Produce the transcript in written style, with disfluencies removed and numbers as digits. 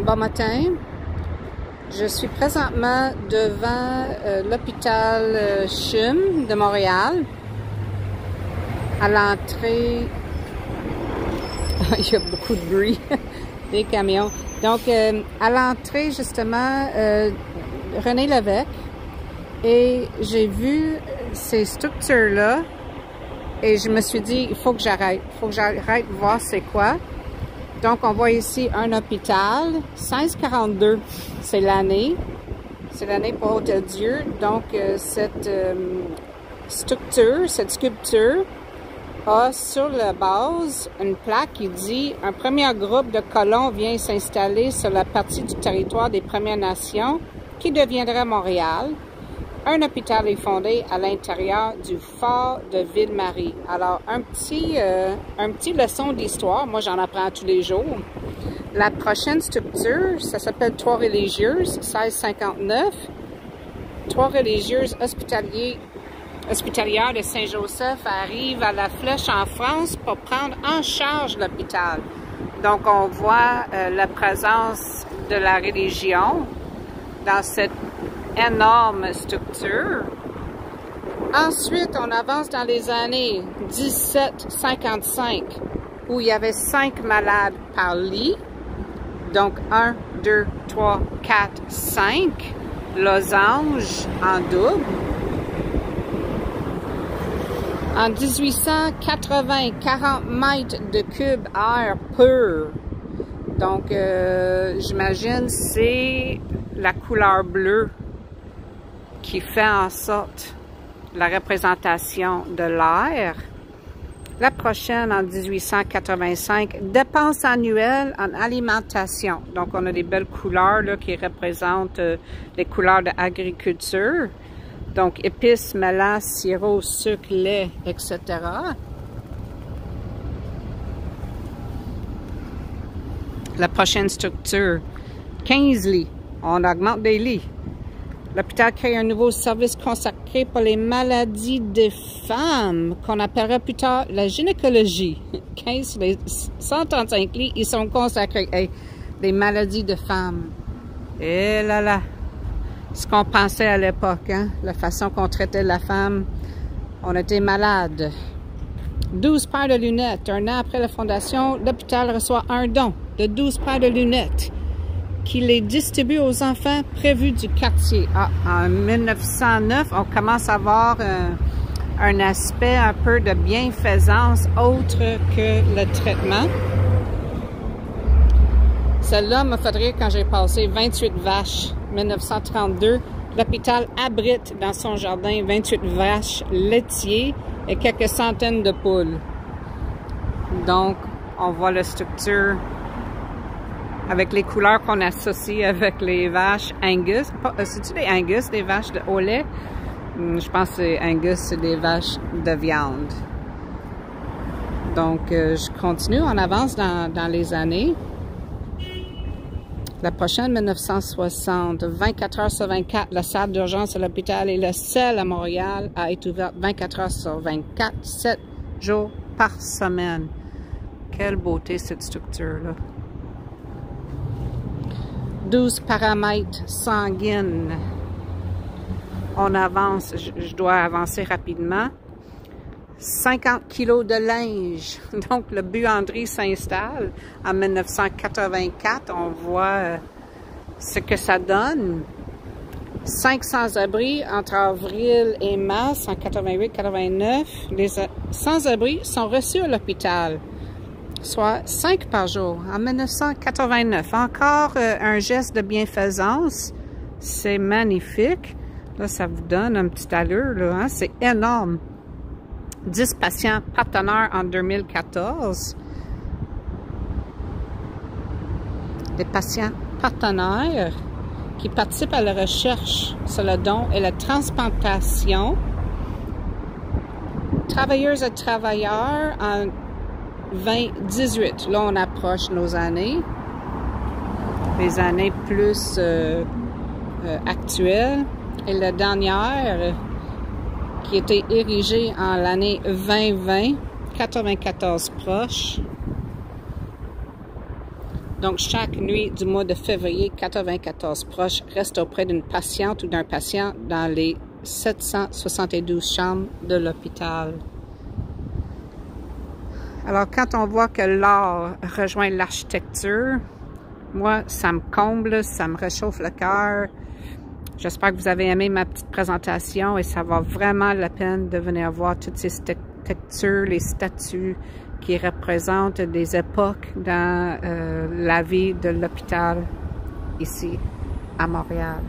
Bon matin. Je suis présentement devant l'hôpital CHUM de Montréal. À l'entrée, il y a beaucoup de bruit, des camions. Donc, à l'entrée, justement, René Lévesque. Et j'ai vu ces structures-là et je me suis dit, il faut que j'arrête. Il faut que j'arrête de voir c'est quoi. Donc, on voit ici un hôpital, 1642, c'est l'année. C'est l'année pour Hôtel-Dieu. Donc, cette structure, cette sculpture a sur la base une plaque qui dit « Un premier groupe de colons vient s'installer sur la partie du territoire des Premières Nations qui deviendra Montréal. Un hôpital est fondé à l'intérieur du fort de Ville-Marie. » Alors, un petit leçon d'histoire. Moi, j'en apprends tous les jours. La prochaine structure, ça s'appelle Trois-Religieuses, 1659. Trois-Religieuses hospitalières de Saint-Joseph arrivent à la Flèche en France pour prendre en charge l'hôpital. Donc, on voit la présence de la religion dans cette énorme structure. Ensuite, on avance dans les années 1755, où il y avait 5 malades par lit. Donc, 1, 2, 3, 4, 5 losanges en double. En 1880, 40 mètres de cube air pur. Donc, j'imagine c'est la couleur bleue qui fait en sorte la représentation de l'air. La prochaine, en 1885, dépenses annuelles en alimentation. Donc, on a des belles couleurs là, qui représentent les couleurs de l'agriculture. Donc, épices, mélasse, sirop, sucre, lait, etc. La prochaine structure, 15 lits. On augmente des lits. L'hôpital crée un nouveau service consacré pour les maladies des femmes, qu'on appellera plus tard la gynécologie. 15 sur les 135 lits, ils sont consacrés. Hey, les maladies de femmes. Et là là, ce qu'on pensait à l'époque, hein? La façon qu'on traitait la femme, on était malade. 12 paires de lunettes. Un an après la fondation, l'hôpital reçoit un don de 12 paires de lunettes qui les distribue aux enfants prévus du quartier. Ah, en 1909, on commence à avoir un aspect un peu de bienfaisance autre que le traitement. Celle-là me fait rire quand j'ai passé 28 vaches, 1932. L'hôpital abrite dans son jardin 28 vaches laitiers et quelques centaines de poules. Donc, on voit la structure avec les couleurs qu'on associe avec les vaches Angus. C'est-tu des Angus, des vaches de au lait? Je pense que c'est Angus, c'est des vaches de viande. Donc, je continue, on avance dans les années. La prochaine, 1960, 24 heures sur 24, la salle d'urgence à l'hôpital est la seule à Montréal à être ouverte 24 heures sur 24, 7 jours par semaine. Quelle beauté cette structure-là. 12 paramètres sanguines. On avance, je dois avancer rapidement. 50 kilos de linge. Donc, le buanderie s'installe en 1984. On voit ce que ça donne. 5 sans-abri entre avril et mars en 88-89. Les sans-abri sont reçus à l'hôpital, soit 5 par jour en 1989. Encore un geste de bienfaisance. C'est magnifique. Là, ça vous donne un petit allure, là, hein? C'est énorme. 10 patients partenaires en 2014. Des patients partenaires qui participent à la recherche sur le don et la transplantation. Travailleuses et travailleurs en 2018. Là, on approche nos années. Les années plus actuelles. Et la dernière, qui était érigée en l'année 2020, 94 proches. Donc, chaque nuit du mois de février, 94 proches restent auprès d'une patiente ou d'un patient dans les 772 chambres de l'hôpital. Alors, quand on voit que l'art rejoint l'architecture, moi, ça me comble, ça me réchauffe le cœur. J'espère que vous avez aimé ma petite présentation et ça vaut vraiment la peine de venir voir toutes ces textures, les statues qui représentent des époques dans la vie de l'hôpital ici à Montréal.